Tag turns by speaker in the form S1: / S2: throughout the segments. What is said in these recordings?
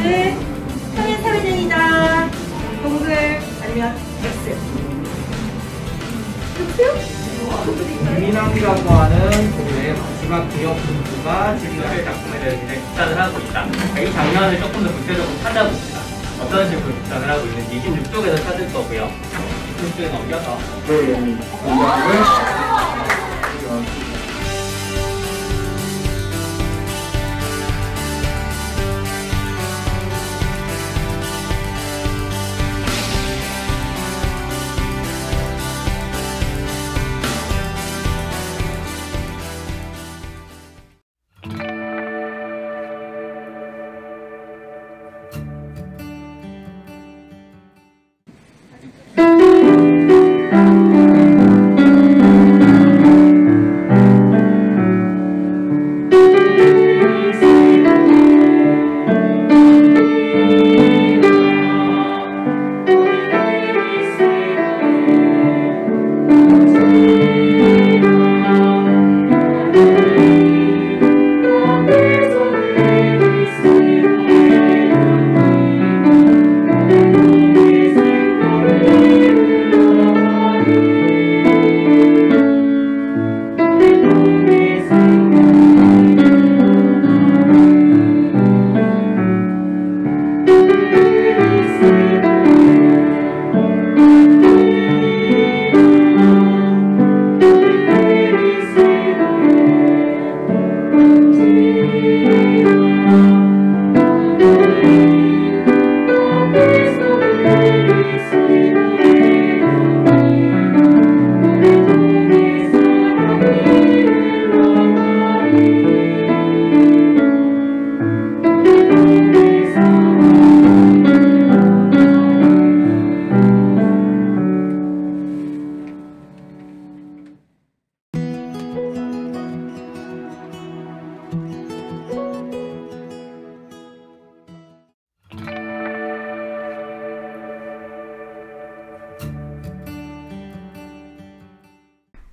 S1: 네. 평행 사회전이다. 동글 아니면 X.
S2: 유민왕이라고 하는 우리의 마지막 기억 분수가 지금 작품에 대해서 굉장히 집단을 하고 있다. 이 장면을 조금 더 구체적으로 찾아봅시다. 어떤 식으로 집단을 하고 있는지 26쪽에서 찾을 거고요. 26쪽에 넘겨서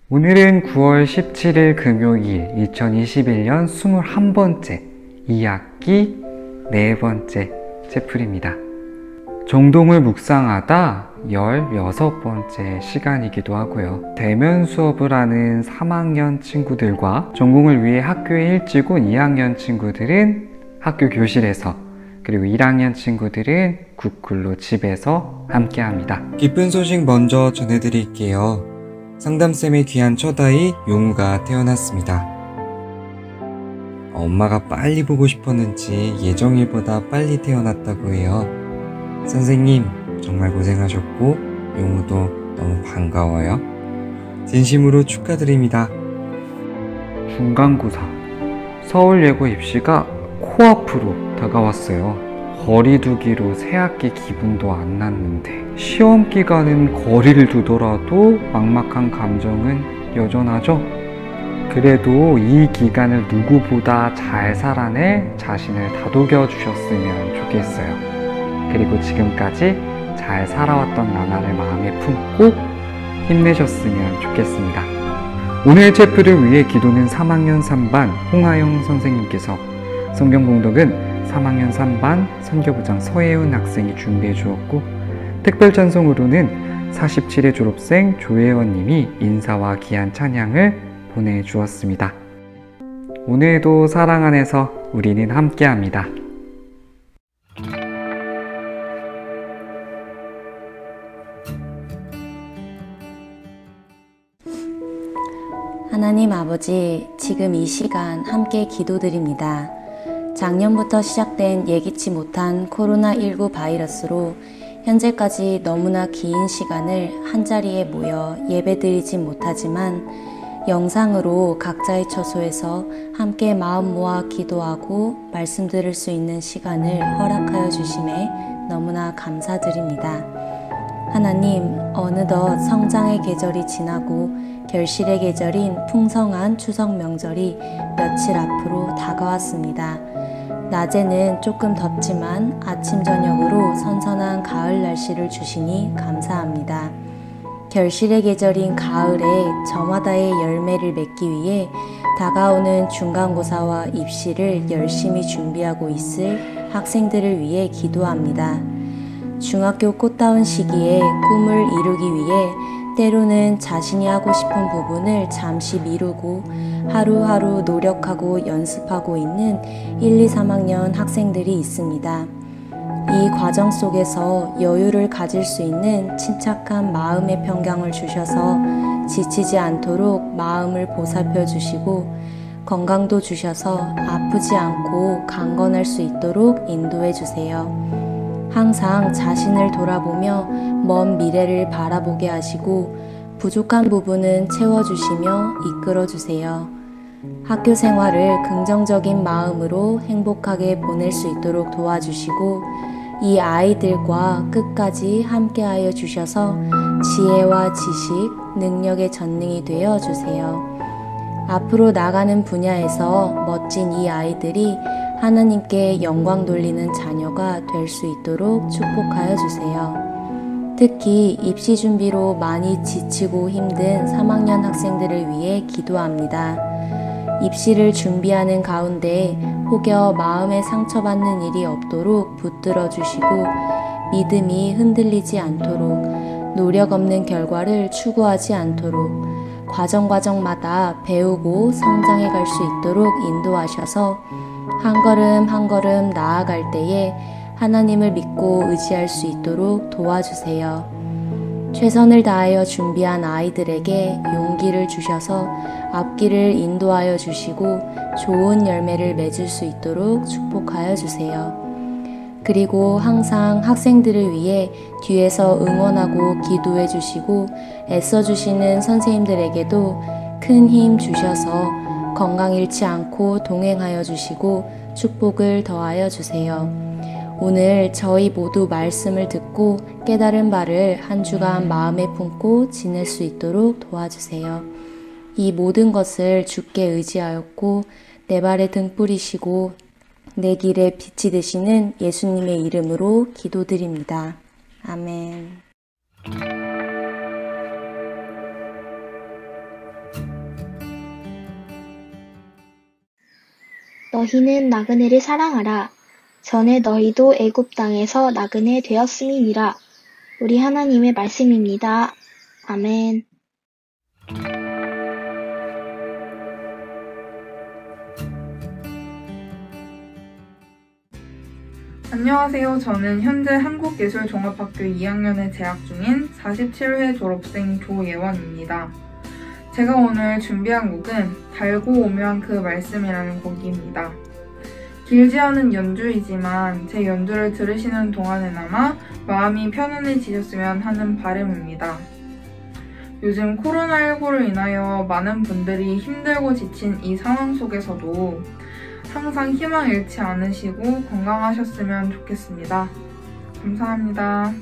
S3: 오늘은 9월 17일 금요일 2021년 21번째 2학기 4번째 채플입니다. 정동을 묵상하다 16번째 시간이기도 하고요. 대면 수업을 하는 3학년 친구들과 전공을 위해 학교에 일찍 온 2학년 친구들은 학교 교실에서, 그리고 1학년 친구들은 구글로 집에서 함께합니다. 기쁜 소식 먼저 전해드릴게요. 상담쌤의 귀한 첫아이 용우가 태어났습니다. 엄마가 빨리 보고 싶었는지 예정일보다 빨리 태어났다고 해요. 선생님 정말 고생하셨고 용우도 너무 반가워요. 진심으로 축하드립니다. 중간고사 서울예고 입시가 코앞으로 다가왔어요. 거리두기로 새학기 기분도 안 났는데 시험 기간은 거리를 두더라도 막막한 감정은 여전하죠. 그래도 이 기간을 누구보다 잘 살아낼 자신을 다독여 주셨으면 좋겠어요. 그리고 지금까지 잘 살아왔던 나날을 마음에 품고 힘내셨으면 좋겠습니다. 오늘 채플을 위해 기도는 3학년 3반 홍하영 선생님께서, 성경 봉독은 3학년 3반 선교부장 서혜훈 학생이 준비해 주었고, 특별 찬송으로는 47회 졸업생 조혜원님이 인사와 귀한 찬양을 보내주었습니다. 오늘도 사랑 안에서 우리는 함께합니다.
S4: 하나님 아버지, 지금 이 시간 함께 기도드립니다. 작년부터 시작된 예기치 못한 코로나19 바이러스로 현재까지 너무나 긴 시간을 한자리에 모여 예배드리진 못하지만 영상으로 각자의 처소에서 함께 마음 모아 기도하고 말씀 들을 수 있는 시간을 허락하여 주심에 너무나 감사드립니다. 하나님, 어느덧 성장의 계절이 지나고 결실의 계절인 풍성한 추석 명절이 며칠 앞으로 다가왔습니다. 낮에는 조금 덥지만 아침 저녁으로 선선한 가을 날씨를 주시니 감사합니다. 결실의 계절인 가을에 저마다의 열매를 맺기 위해 다가오는 중간고사와 입시를 열심히 준비하고 있을 학생들을 위해 기도합니다. 중학교 꽃다운 시기에 꿈을 이루기 위해 때로는 자신이 하고 싶은 부분을 잠시 미루고 하루하루 노력하고 연습하고 있는 1, 2, 3학년 학생들이 있습니다. 이 과정 속에서 여유를 가질 수 있는 침착한 마음의 평강을 주셔서 지치지 않도록 마음을 보살펴 주시고 건강도 주셔서 아프지 않고 강건할 수 있도록 인도해 주세요. 항상 자신을 돌아보며 먼 미래를 바라보게 하시고 부족한 부분은 채워주시며 이끌어주세요. 학교 생활을 긍정적인 마음으로 행복하게 보낼 수 있도록 도와주시고 이 아이들과 끝까지 함께하여 주셔서 지혜와 지식, 능력의 전능이 되어 주세요. 앞으로 나가는 분야에서 멋진 이 아이들이 하나님께 영광 돌리는 자녀가 될 수 있도록 축복하여 주세요. 특히 입시 준비로 많이 지치고 힘든 3학년 학생들을 위해 기도합니다. 입시를 준비하는 가운데 혹여 마음에 상처받는 일이 없도록 붙들어 주시고 믿음이 흔들리지 않도록 노력 없는 결과를 추구하지 않도록 과정마다 배우고 성장해 갈 수 있도록 인도하셔서 한 걸음 한 걸음 나아갈 때에 하나님을 믿고 의지할 수 있도록 도와주세요. 최선을 다하여 준비한 아이들에게 용기를 주셔서 앞길을 인도하여 주시고 좋은 열매를 맺을 수 있도록 축복하여 주세요. 그리고 항상 학생들을 위해 뒤에서 응원하고 기도해 주시고 애써 주시는 선생님들에게도 큰 힘 주셔서 건강 잃지 않고 동행하여 주시고 축복을 더하여 주세요. 오늘 저희 모두 말씀을 듣고 깨달은 바를 한 주간 마음에 품고 지낼 수 있도록 도와주세요. 이 모든 것을 주께 의지하였고 내 발에 등불이시고 내 길에 빛이 되시는 예수님의 이름으로 기도드립니다. 아멘.
S5: 너희는 나그네를 사랑하라. 전에 너희도 애굽 땅에서 나그네 되었음이니라. 우리 하나님의 말씀입니다. 아멘.
S6: 안녕하세요. 저는 현재 한국예술종합학교 2학년에 재학 중인 47회 졸업생 조예원입니다. 제가 오늘 준비한 곡은 달고 오묘한 그 말씀이라는 곡입니다. 길지 않은 연주이지만 제 연주를 들으시는 동안에나마 마음이 편안해지셨으면 하는 바람입니다. 요즘 코로나19로 인하여 많은 분들이 힘들고 지친 이 상황 속에서도 항상 희망 잃지 않으시고 건강하셨으면 좋겠습니다. 감사합니다.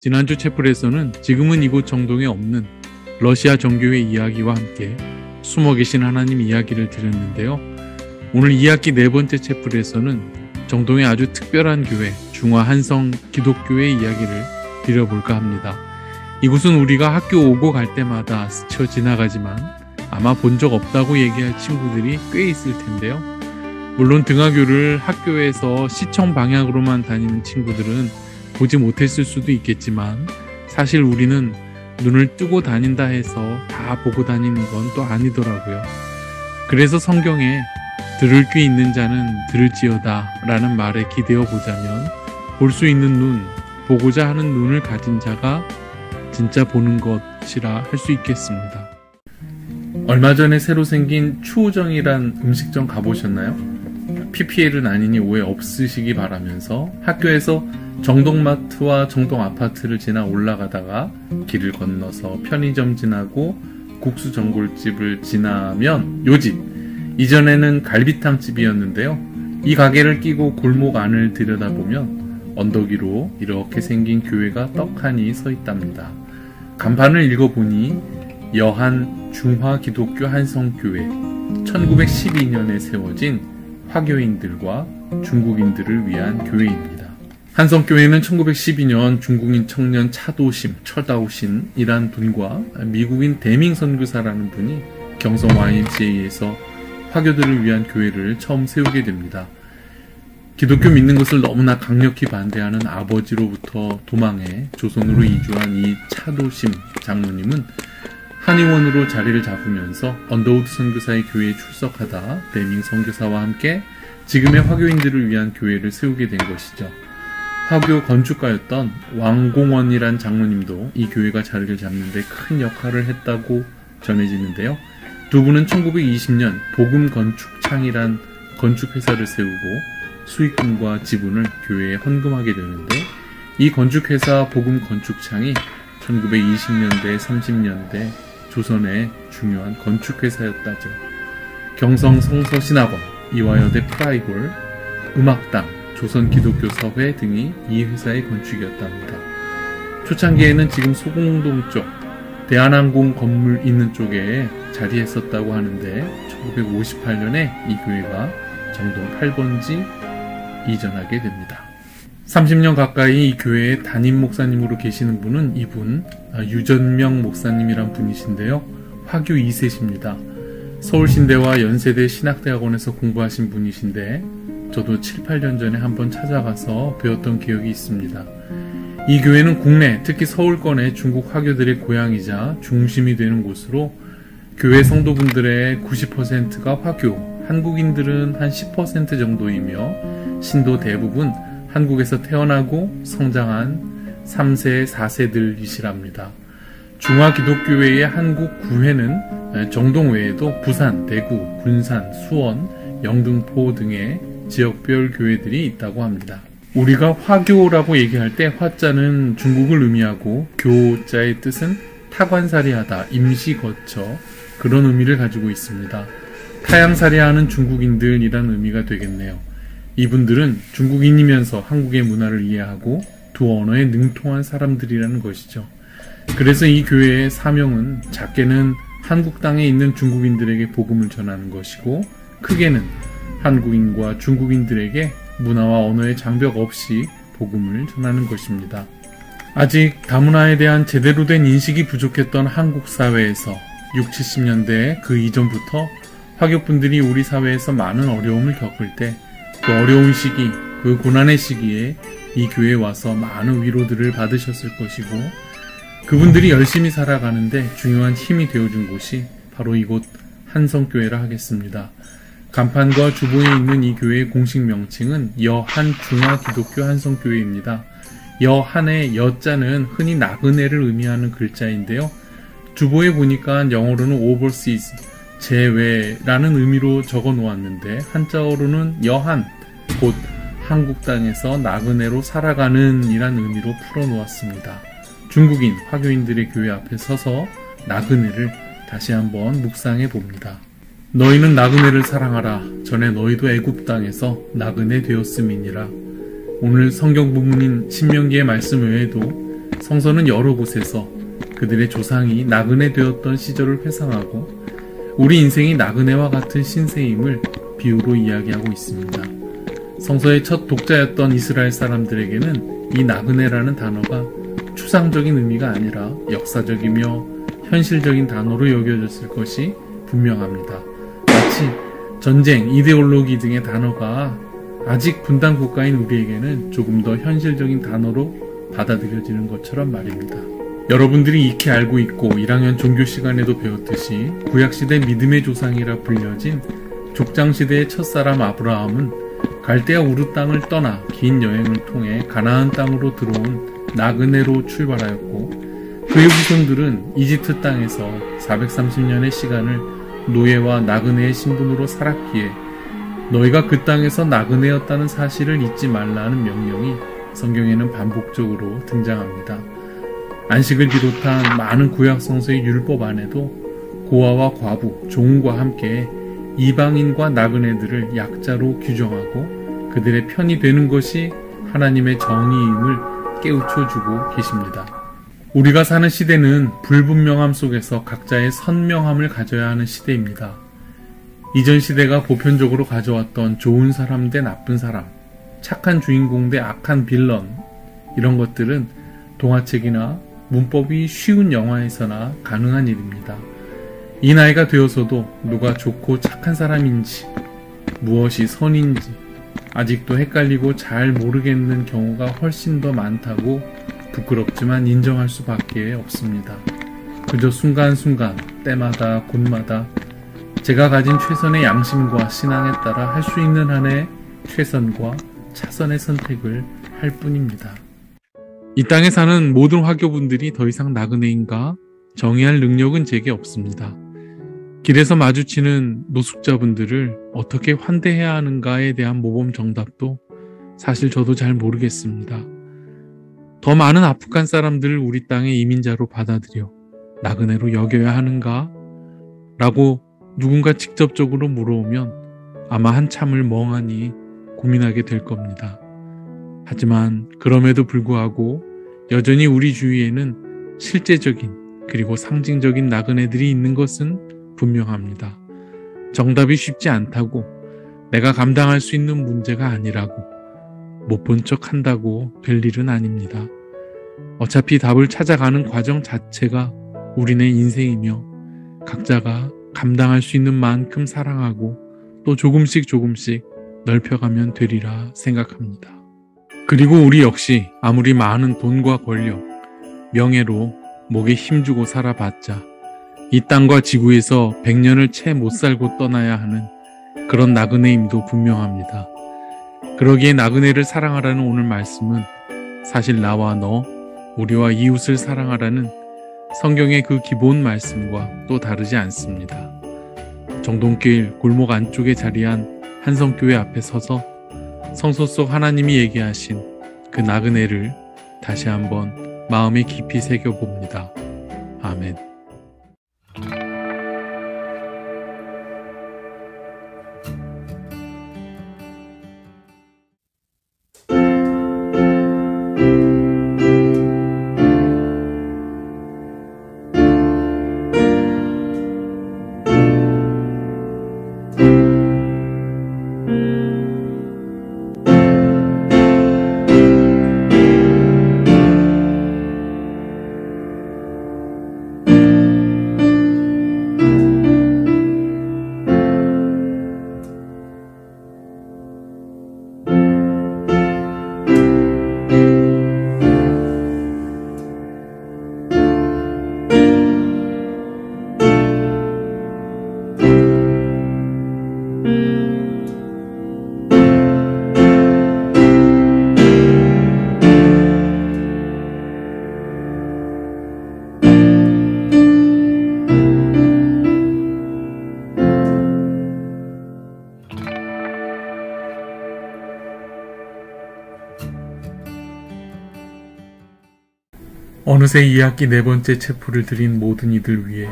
S7: 지난주 채플에서는 지금은 이곳 정동에 없는 러시아 정교회 이야기와 함께 숨어 계신 하나님 이야기를 들었는데요. 오늘 2학기 네 번째 채플에서는 정동의 아주 특별한 교회 중화 한성 기독교회 이야기를 드려볼까 합니다. 이곳은 우리가 학교 오고 갈 때마다 스쳐 지나가지만 아마 본 적 없다고 얘기할 친구들이 꽤 있을 텐데요. 물론 등하교를 학교에서 시청 방향으로만 다니는 친구들은 보지 못했을 수도 있겠지만 사실 우리는 눈을 뜨고 다닌다 해서 다 보고 다니는 건 또 아니더라고요. 그래서 성경에 들을 귀 있는 자는 들을지어다 라는 말에 기대어 보자면 볼 수 있는 눈, 보고자 하는 눈을 가진 자가 진짜 보는 것이라 할 수 있겠습니다. 얼마 전에 새로 생긴 추호정이란 음식점 가보셨나요? PPL은 아니니 오해 없으시기 바라면서 학교에서 정동마트와 정동아파트를 지나 올라가다가 길을 건너서 편의점 지나고 국수 전골집을 지나면 요 집, 이전에는 갈비탕집이었는데요. 이 가게를 끼고 골목 안을 들여다보면 언덕 위로 이렇게 생긴 교회가 떡하니 서 있답니다. 간판을 읽어보니 여한 중화기독교 한성교회, 1912년에 세워진 화교인들과 중국인들을 위한 교회입니다. 한성교회는 1912년 중국인 청년 차도심, 철다오신이란 분과 미국인 대밍 선교사라는 분이 경성 YMCA에서 화교들을 위한 교회를 처음 세우게 됩니다. 기독교 믿는 것을 너무나 강력히 반대하는 아버지로부터 도망해 조선으로 이주한 이 차도심 장로님은 한의원으로 자리를 잡으면서 언더우드 선교사의 교회에 출석하다 대밍 선교사와 함께 지금의 화교인들을 위한 교회를 세우게 된 것이죠. 화교 건축가였던 왕공원이란 장로님도 이 교회가 자리를 잡는 데 큰 역할을 했다고 전해지는데요. 두 분은 1920년 복음건축창이란 건축회사를 세우고 수익금과 지분을 교회에 헌금하게 되는데 이 건축회사 복음건축창이 1920년대, 30년대 조선의 중요한 건축회사였다죠. 경성 성서신학원, 이화여대 프라이홀, 음악당, 조선기독교서회 등이 이 회사의 건축이었답니다. 초창기에는 지금 소공동 쪽, 대한항공 건물 있는 쪽에 자리했었다고 하는데 1958년에 이 교회가 정동 8번지 이전하게 됩니다. 30년 가까이 이 교회의 담임 목사님으로 계시는 분은 이분 유전명 목사님이란 분이신데요. 화교 2세십니다. 서울신대와 연세대 신학대학원에서 공부하신 분이신데 저도 7, 8년 전에 한번 찾아가서 배웠던 기억이 있습니다. 이 교회는 국내, 특히 서울권의 중국 화교들의 고향이자 중심이 되는 곳으로 교회 성도분들의 90%가 화교, 한국인들은 한 10% 정도이며 신도 대부분 한국에서 태어나고 성장한 3세, 4세들이시랍니다. 중화기독교회의 한국 구회는 정동 외에도 부산, 대구, 군산, 수원, 영등포 등의 지역별 교회들이 있다고 합니다. 우리가 화교라고 얘기할 때 화자는 중국을 의미하고 교자의 뜻은 타관살이하다, 임시 거처 그런 의미를 가지고 있습니다. 타양살이하는 중국인들이란 의미가 되겠네요. 이분들은 중국인이면서 한국의 문화를 이해하고 두 언어에 능통한 사람들이라는 것이죠. 그래서 이 교회의 사명은 작게는 한국 땅에 있는 중국인들에게 복음을 전하는 것이고 크게는 한국인과 중국인들에게 문화와 언어의 장벽 없이 복음을 전하는 것입니다. 아직 다문화에 대한 제대로 된 인식이 부족했던 한국 사회에서 60, 70년대 그 이전부터 화교분들이 우리 사회에서 많은 어려움을 겪을 때 그 어려운 시기, 그 고난의 시기에 이 교회에 와서 많은 위로들을 받으셨을 것이고 그분들이 열심히 살아가는데 중요한 힘이 되어준 곳이 바로 이곳 한성교회라 하겠습니다. 간판과 주보에 있는 이 교회의 공식 명칭은 여한중화기독교 한성교회입니다. 여한의 여자는 흔히 나그네를 의미하는 글자인데요. 주보에 보니까 영어로는 overseas, 제외라는 의미로 적어 놓았는데 한자어로는 여한, 곧 한국 땅에서 나그네로 살아가는 이란 의미로 풀어 놓았습니다. 중국인, 화교인들의 교회 앞에 서서 나그네를 다시 한번 묵상해 봅니다. 너희는 나그네를 사랑하라. 전에 너희도 애굽 땅에서 나그네 되었음이니라. 오늘 성경 부문인 신명기의 말씀 외에도 성서는 여러 곳에서 그들의 조상이 나그네 되었던 시절을 회상하고 우리 인생이 나그네와 같은 신세임을 비유로 이야기하고 있습니다. 성서의 첫 독자였던 이스라엘 사람들에게는 이 나그네라는 단어가 추상적인 의미가 아니라 역사적이며 현실적인 단어로 여겨졌을 것이 분명합니다. 마치 전쟁, 이데올로기 등의 단어가 아직 분단 국가인 우리에게는 조금 더 현실적인 단어로 받아들여지는 것처럼 말입니다. 여러분들이 익히 알고 있고 1학년 종교 시간에도 배웠듯이 구약시대 믿음의 조상이라 불려진 족장시대의 첫사람 아브라함은 갈대아 우르 땅을 떠나 긴 여행을 통해 가나안 땅으로 들어온 나그네로 출발하였고 그의 후손들은 이집트 땅에서 430년의 시간을 노예와 나그네의 신분으로 살았기에 너희가 그 땅에서 나그네였다는 사실을 잊지 말라는 명령이 성경에는 반복적으로 등장합니다. 안식을 비롯한 많은 구약 성서의 율법 안에도 고아와 과부, 종과 함께 이방인과 나그네들을 약자로 규정하고 그들의 편이 되는 것이 하나님의 정의임을 깨우쳐주고 계십니다. 우리가 사는 시대는 불분명함 속에서 각자의 선명함을 가져야 하는 시대입니다. 이전 시대가 보편적으로 가져왔던 좋은 사람 대 나쁜 사람, 착한 주인공 대 악한 빌런, 이런 것들은 동화책이나 문법이 쉬운 영화에서나 가능한 일입니다. 이 나이가 되어서도 누가 좋고 착한 사람인지, 무엇이 선인지 아직도 헷갈리고 잘 모르겠는 경우가 훨씬 더 많다고 부끄럽지만 인정할 수밖에 없습니다. 그저 순간순간, 때마다, 곳마다 제가 가진 최선의 양심과 신앙에 따라 할 수 있는 한의 최선과 차선의 선택을 할 뿐입니다. 이 땅에 사는 모든 화교분들이 더 이상 나그네인가 정의할 능력은 제게 없습니다. 길에서 마주치는 노숙자분들을 어떻게 환대해야 하는가에 대한 모범 정답도 사실 저도 잘 모르겠습니다. 더 많은 아프간 사람들을 우리 땅의 이민자로 받아들여 나그네로 여겨야 하는가? 라고 누군가 직접적으로 물어오면 아마 한참을 멍하니 고민하게 될 겁니다. 하지만 그럼에도 불구하고 여전히 우리 주위에는 실제적인 그리고 상징적인 나그네들이 있는 것은 분명합니다. 정답이 쉽지 않다고, 내가 감당할 수 있는 문제가 아니라고, 못 본 척 한다고 될 일은 아닙니다. 어차피 답을 찾아가는 과정 자체가 우리네 인생이며 각자가 감당할 수 있는 만큼 사랑하고 또 조금씩 넓혀가면 되리라 생각합니다. 그리고 우리 역시 아무리 많은 돈과 권력, 명예로 목에 힘주고 살아봤자 이 땅과 지구에서 100년을 채 못 살고 떠나야 하는 그런 나그네임도 분명합니다. 그러기에 나그네를 사랑하라는 오늘 말씀은 사실 나와 너, 우리와 이웃을 사랑하라는 성경의 그 기본 말씀과 또 다르지 않습니다. 정동길 골목 안쪽에 자리한 한성교회 앞에 서서 성서 속 하나님이 얘기하신 그 나그네를 다시 한번 마음에 깊이 새겨봅니다. 아멘. 어느새 2학기 4번째 체포를 드린 모든 이들 위해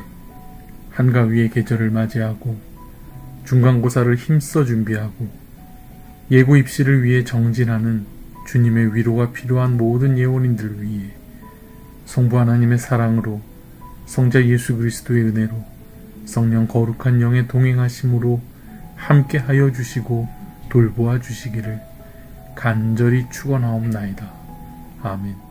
S7: 한가위의 계절을 맞이하고 중간고사를 힘써 준비하고 예고 입시를 위해 정진하는 주님의 위로가 필요한 모든 예원인들 위해 성부 하나님의 사랑으로 성자 예수 그리스도의 은혜로 성령 거룩한 영의 동행하심으로 함께 하여 주시고 돌보아 주시기를 간절히 축원하옵나이다. 아멘.